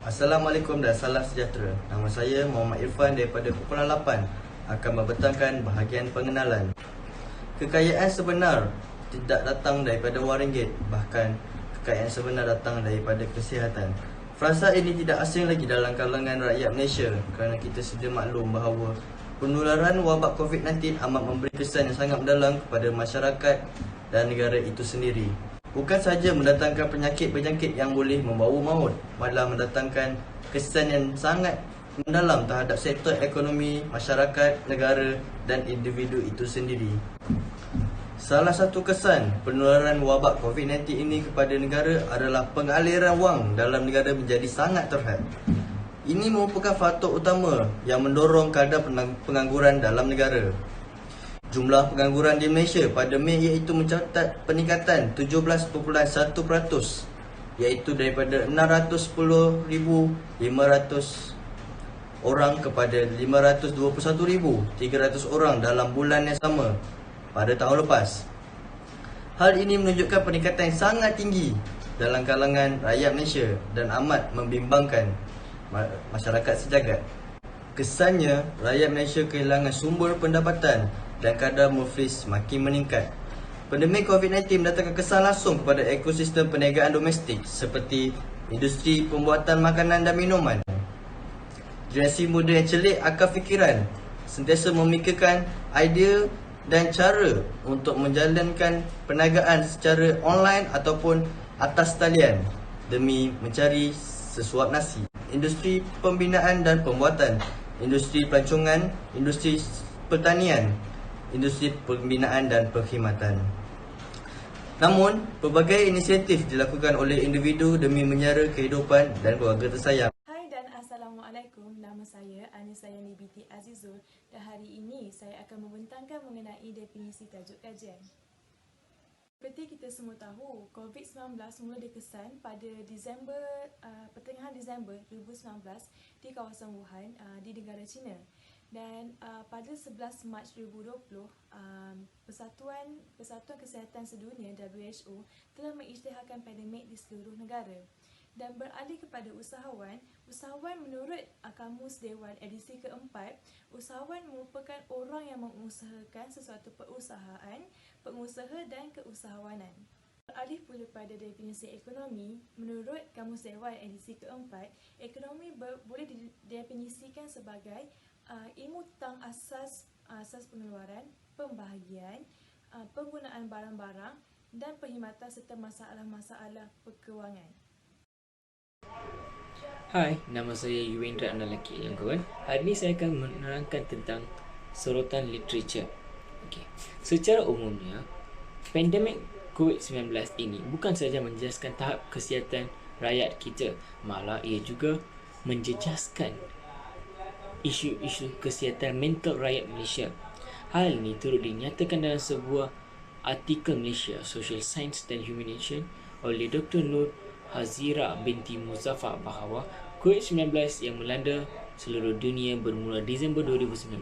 Assalamualaikum dan salam sejahtera. Nama saya Muhammad Irfan daripada Kumpulan 8 akan membentangkan bahagian pengenalan. Kekayaan sebenar tidak datang daripada wang ringgit, bahkan kekayaan sebenar datang daripada kesihatan. Frasa ini tidak asing lagi dalam kalangan rakyat Malaysia kerana kita sedia maklum bahawa penularan wabak COVID-19 amat memberi kesan yang sangat mendalam kepada masyarakat dan negara itu sendiri. Bukan sahaja mendatangkan penyakit-penyakit yang boleh membawa maut, malah mendatangkan kesan yang sangat mendalam terhadap sektor ekonomi, masyarakat, negara dan individu itu sendiri. Salah satu kesan penularan wabak COVID-19 ini kepada negara adalah pengaliran wang dalam negara menjadi sangat terhad. Ini merupakan faktor utama yang mendorong kadar pengangguran dalam negara. Jumlah pengangguran di Malaysia pada Mei iaitu mencatat peningkatan 17.1%, iaitu daripada 610,500 orang kepada 521,300 orang dalam bulan yang sama pada tahun lepas. Hal ini menunjukkan peningkatan yang sangat tinggi dalam kalangan rakyat Malaysia dan amat membimbangkan masyarakat sejagat. Kesannya, rakyat Malaysia kehilangan sumber pendapatan dan kadar muflis makin meningkat. Pandemik COVID-19 mendatangkan kesan langsung kepada ekosistem perniagaan domestik seperti industri pembuatan makanan dan minuman. Generasi muda yang celik akal fikiran sentiasa memikirkan idea dan cara untuk menjalankan perniagaan secara online ataupun atas talian demi mencari sesuap nasi. Industri pembinaan dan pembuatan, industri pelancongan, industri pertanian, industri pembinaan dan perkhidmatan. Namun, pelbagai inisiatif dilakukan oleh individu demi menyara kehidupan dan keluarga tersayang. Hai dan Assalamualaikum, nama saya Anissa Yani binti Azizul dan hari ini saya akan membentangkan mengenai definisi tajuk kajian. Seperti kita semua tahu, COVID-19 mula dikesan pada pertengahan Disember 2019 di kawasan Wuhan di negara China. Dan pada 11 Mac 2020, Persatuan Kesihatan Sedunia WHO telah mengisytiharkan pandemik di seluruh negara. Dan beralih kepada usahawan menurut Kamus Dewan edisi keempat, usahawan merupakan orang yang mengusahakan sesuatu perusahaan, pengusaha dan keusahawanan. Beralih pula pada definisi ekonomi, menurut Kamus Dewan edisi keempat, ekonomi boleh didefinisikan sebagai ilmu tentang asas pengeluaran, pembahagian, penggunaan barang-barang dan perkhidmatan serta masalah-masalah perkewangan. Hai, nama saya Yuendra Analaki Langkawan. Hari ini saya akan menerangkan tentang sorotan literature. Secara umumnya, pandemik COVID-19 ini bukan sahaja menjejaskan tahap kesihatan rakyat kita, malah ia juga menjejaskan isu-isu kesihatan mental rakyat Malaysia. Hal ini turut dinyatakan dalam sebuah artikel Malaysia Social Science dan Humanitarian oleh Dr. Nur Hazira binti Muzaffar bahawa COVID-19 yang melanda seluruh dunia bermula Disember 2019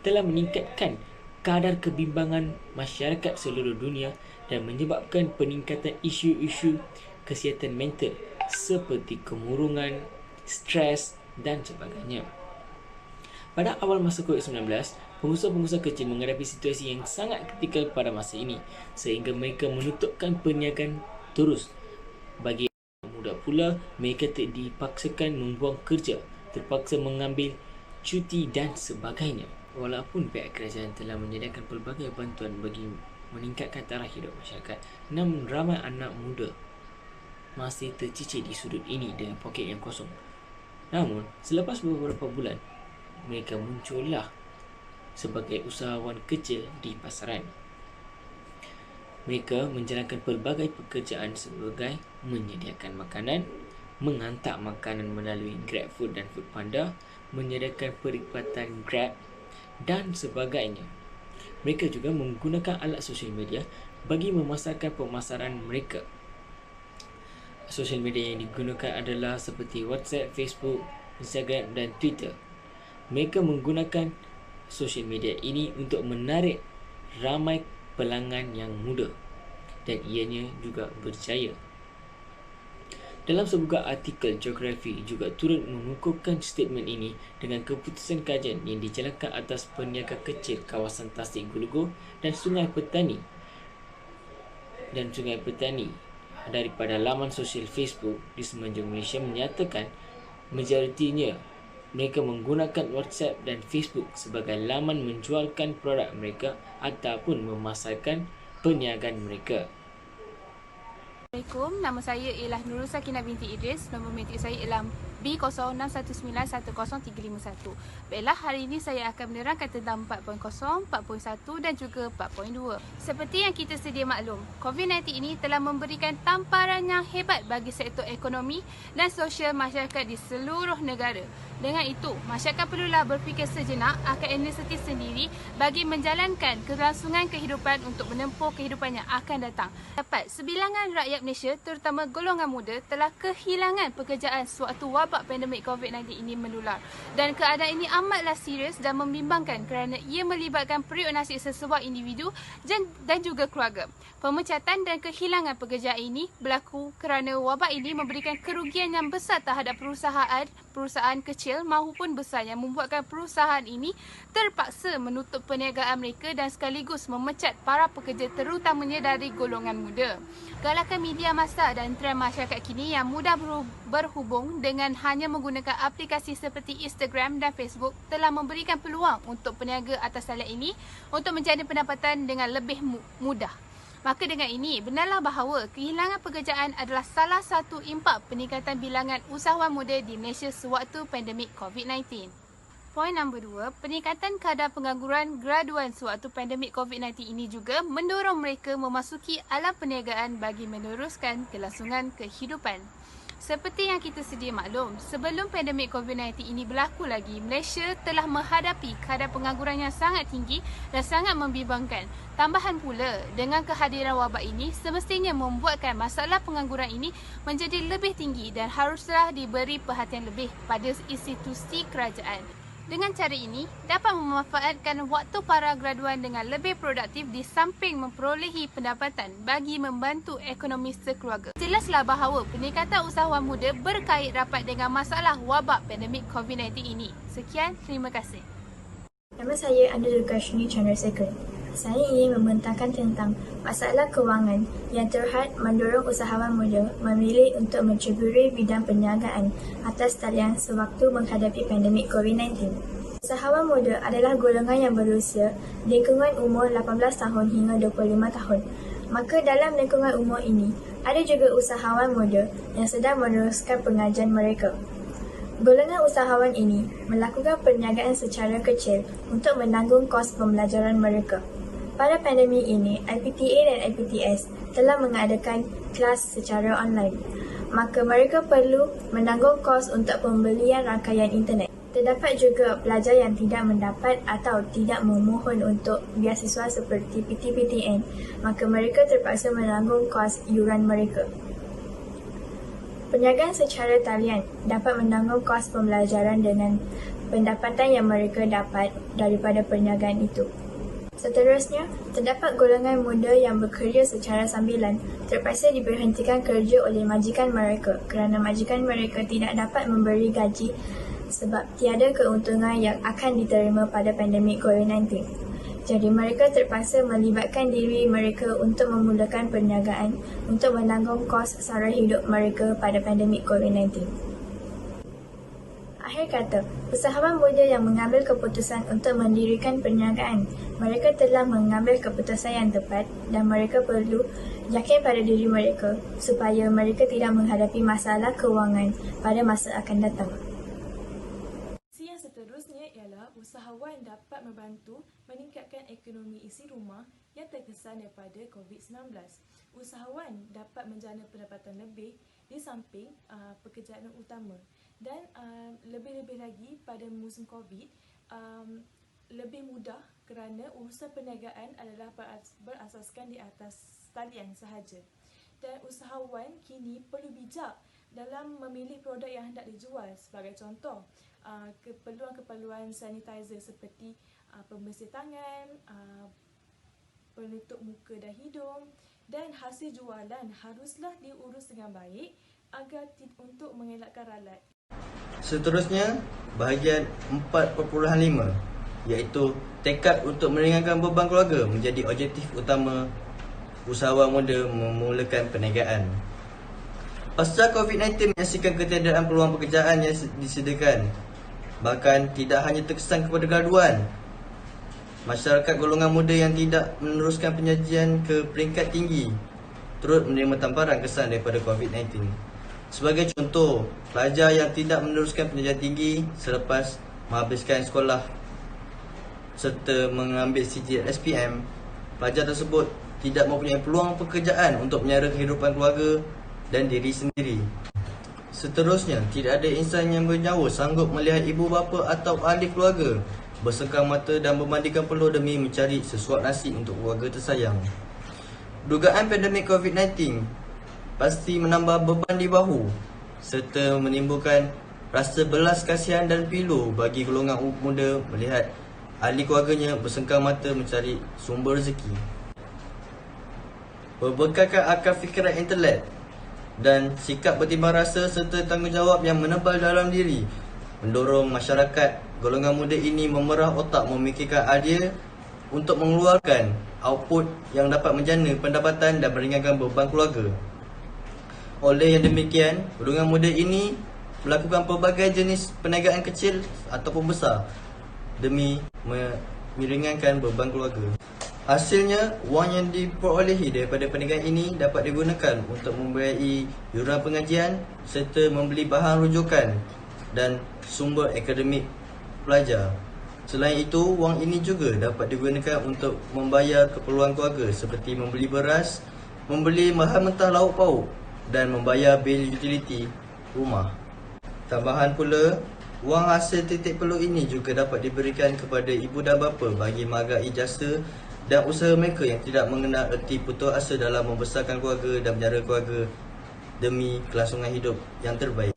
telah meningkatkan kadar kebimbangan masyarakat seluruh dunia dan menyebabkan peningkatan isu-isu kesihatan mental seperti kemurungan, stres dan sebagainya. Pada awal masa COVID-19, pengusaha-pengusaha kecil menghadapi situasi yang sangat kritikal pada masa ini sehingga mereka menutupkan perniagaan terus. Bagi muda pula, mereka dipaksakan membuang kerja, terpaksa mengambil cuti dan sebagainya. Walaupun pihak kerajaan telah menyediakan pelbagai bantuan bagi meningkatkan taraf hidup masyarakat, namun ramai anak muda masih tercicir di sudut ini dengan poket yang kosong. Namun, selepas beberapa bulan, mereka muncullah sebagai usahawan kecil di pasaran. Mereka menjalankan pelbagai pekerjaan sebagai menyediakan makanan, menghantar makanan melalui GrabFood dan Foodpanda, menyediakan perkhidmatan Grab dan sebagainya. Mereka juga menggunakan alat sosial media bagi memasarkan pemasaran mereka. Sosial media yang digunakan adalah seperti WhatsApp, Facebook, Instagram dan Twitter. Mereka menggunakan sosial media ini untuk menarik ramai pelanggan yang muda dan ianya juga berjaya. Dalam sebuah artikel Geografi juga turut mengukuhkan statement ini dengan keputusan kajian yang dijalankan atas peniaga kecil kawasan Tasik Gulugur dan Sungai Petani daripada laman sosial Facebook di semenanjung Malaysia menyatakan majoritinya mereka menggunakan WhatsApp dan Facebook sebagai laman menjualkan produk mereka ataupun memasarkan perniagaan mereka. Assalamualaikum, nama saya ialah Nurul Sakinah binti Idris. Nombor metrik saya ialah B0619103551. Baiklah, hari ini saya akan menerangkan tentang 4.0, 4.1 dan juga 4.2. Seperti yang kita sedia maklum, COVID-19 ini telah memberikan tamparan yang hebat bagi sektor ekonomi dan sosial masyarakat di seluruh negara. Dengan itu, masyarakat perlulah berfikir sejenak akan inisiatif sendiri bagi menjalankan kelangsungan kehidupan untuk menempuh kehidupan yang akan datang. Dapat sebilangan rakyat Malaysia, terutama golongan muda, telah kehilangan pekerjaan sewaktu wabak pandemik COVID-19 ini menular. Dan keadaan ini amatlah serius dan membimbangkan kerana ia melibatkan periuk nasib sesebuah individu dan juga keluarga. Pemecatan dan kehilangan pekerjaan ini berlaku kerana wabak ini memberikan kerugian yang besar terhadap perusahaan kecil maupun besar yang membuatkan perusahaan ini terpaksa menutup perniagaan mereka dan sekaligus memecat para pekerja terutamanya dari golongan muda. Galakan media massa dan trend masyarakat kini yang mudah berhubung dengan hanya menggunakan aplikasi seperti Instagram dan Facebook telah memberikan peluang untuk peniaga atas talian ini untuk menjadi pendapatan dengan lebih mudah. Maka dengan ini, benarlah bahawa kehilangan pekerjaan adalah salah satu impak peningkatan bilangan usahawan muda di Malaysia sewaktu pandemik COVID-19. Poin nombor 2, peningkatan kadar pengangguran graduan sewaktu pandemik COVID-19 ini juga mendorong mereka memasuki alam perniagaan bagi meneruskan kelangsungan kehidupan. Seperti yang kita sedia maklum, sebelum pandemik COVID-19 ini berlaku lagi, Malaysia telah menghadapi kadar pengangguran yang sangat tinggi dan sangat membimbangkan. Tambahan pula, dengan kehadiran wabak ini, semestinya membuatkan masalah pengangguran ini menjadi lebih tinggi dan haruslah diberi perhatian lebih pada institusi kerajaan. Dengan cara ini, dapat memanfaatkan waktu para graduan dengan lebih produktif di samping memperolehi pendapatan bagi membantu ekonomi sekeluarga. Jelaslah bahawa peningkatan usahawan muda berkait rapat dengan masalah wabak pandemik COVID-19 ini. Sekian, terima kasih. Nama saya Andalukarshini Chandrasekar. Saya ingin membentangkan tentang masalah kewangan yang terhad mendorong usahawan muda memilih untuk menceburi bidang perniagaan atas talian sewaktu menghadapi pandemik COVID-19. Usahawan muda adalah golongan yang berusia lingkungan umur 18 tahun hingga 25 tahun. Maka dalam lingkungan umur ini, ada juga usahawan muda yang sedang meneruskan pengajian mereka. Golongan usahawan ini melakukan perniagaan secara kecil untuk menanggung kos pembelajaran mereka. Pada pandemik ini, IPTA dan IPTS telah mengadakan kelas secara online. Maka mereka perlu menanggung kos untuk pembelian rangkaian internet. Terdapat juga pelajar yang tidak mendapat atau tidak memohon untuk beasiswa seperti PTPTN, maka mereka terpaksa menanggung kos yuran mereka. Perniagaan secara talian dapat menanggung kos pembelajaran dengan pendapatan yang mereka dapat daripada perniagaan itu. Seterusnya, terdapat golongan muda yang bekerja secara sambilan terpaksa diberhentikan kerja oleh majikan mereka kerana majikan mereka tidak dapat memberi gaji sebab tiada keuntungan yang akan diterima pada pandemik COVID-19. Jadi mereka terpaksa melibatkan diri mereka untuk memulakan perniagaan untuk menanggung kos sara hidup mereka pada pandemik COVID-19. Akhir kata, usahawan muda yang mengambil keputusan untuk mendirikan perniagaan, mereka telah mengambil keputusan yang tepat dan mereka perlu yakin pada diri mereka supaya mereka tidak menghadapi masalah kewangan pada masa akan datang. Yang seterusnya ialah usahawan dapat membantu meningkatkan ekonomi isi rumah yang terkesan daripada COVID-19. Usahawan dapat menjana pendapatan lebih di samping pekerjaan utama. Dan lebih-lebih lagi pada musim COVID, lebih mudah kerana urusan perniagaan adalah berasaskan di atas talian sahaja. Dan usahawan kini perlu bijak dalam memilih produk yang hendak dijual. Sebagai contoh, keperluan-keperluan sanitizer seperti pembersih tangan, penutup muka dan hidung, dan hasil jualan haruslah diurus dengan baik untuk mengelakkan ralat. Seterusnya, bahagian 4.5 iaitu tekad untuk meringankan beban keluarga menjadi objektif utama usahawan muda memulakan perniagaan. Pasca COVID-19 menyaksikan ketiadaan peluang pekerjaan yang disediakan, bahkan tidak hanya terkesan kepada graduan. Masyarakat golongan muda yang tidak meneruskan penyajian ke peringkat tinggi turut menerima tamparan kesan daripada COVID-19. Sebagai contoh, pelajar yang tidak meneruskan penjajahan tinggi selepas menghabiskan sekolah serta mengambil sijil SPM, pelajar tersebut tidak mempunyai peluang pekerjaan untuk menyara kehidupan keluarga dan diri sendiri. Seterusnya, tidak ada insan yang bernyawa sanggup melihat ibu bapa atau ahli keluarga bersengkang mata dan memandikan peluh demi mencari sesuap nasi untuk keluarga tersayang. Dugaan pandemik COVID-19 pasti menambah beban di bahu serta menimbulkan rasa belas kasihan dan pilu bagi golongan muda melihat ahli keluarganya bersengkang mata mencari sumber rezeki. Berbekalkan akal fikiran intelek dan sikap bertimbang rasa serta tanggungjawab yang menebal dalam diri mendorong masyarakat golongan muda ini memerah otak memikirkan idea untuk mengeluarkan output yang dapat menjana pendapatan dan meringankan beban keluarga. Oleh yang demikian, golongan muda ini melakukan pelbagai jenis perniagaan kecil ataupun besar demi meringankan beban keluarga. Hasilnya, wang yang diperolehi daripada perniagaan ini dapat digunakan untuk membiayai yuran pengajian serta membeli bahan rujukan dan sumber akademik pelajar. Selain itu, wang ini juga dapat digunakan untuk membayar keperluan keluarga seperti membeli beras, membeli bahan mentah lauk pauk dan membayar bil utiliti rumah. Tambahan pula, wang hasil titik peluh ini juga dapat diberikan kepada ibu dan bapa bagi menghargai jasa dan usaha mereka yang tidak mengenal erti putus asa dalam membesarkan keluarga dan menjara keluarga demi kelangsungan hidup yang terbaik.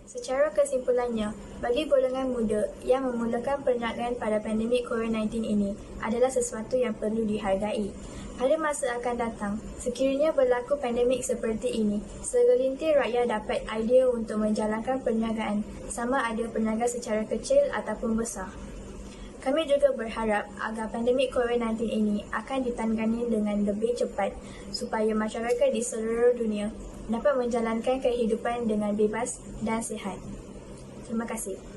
Secara kesimpulannya, bagi golongan muda yang memulakan perniagaan pada pandemik COVID-19 ini adalah sesuatu yang perlu dihargai. Pada masa akan datang, sekiranya berlaku pandemik seperti ini, segelintir rakyat dapat idea untuk menjalankan perniagaan, sama ada perniagaan secara kecil ataupun besar. Kami juga berharap agar pandemik COVID-19 ini akan ditangani dengan lebih cepat supaya masyarakat di seluruh dunia dapat menjalankan kehidupan dengan bebas dan sihat. Terima kasih.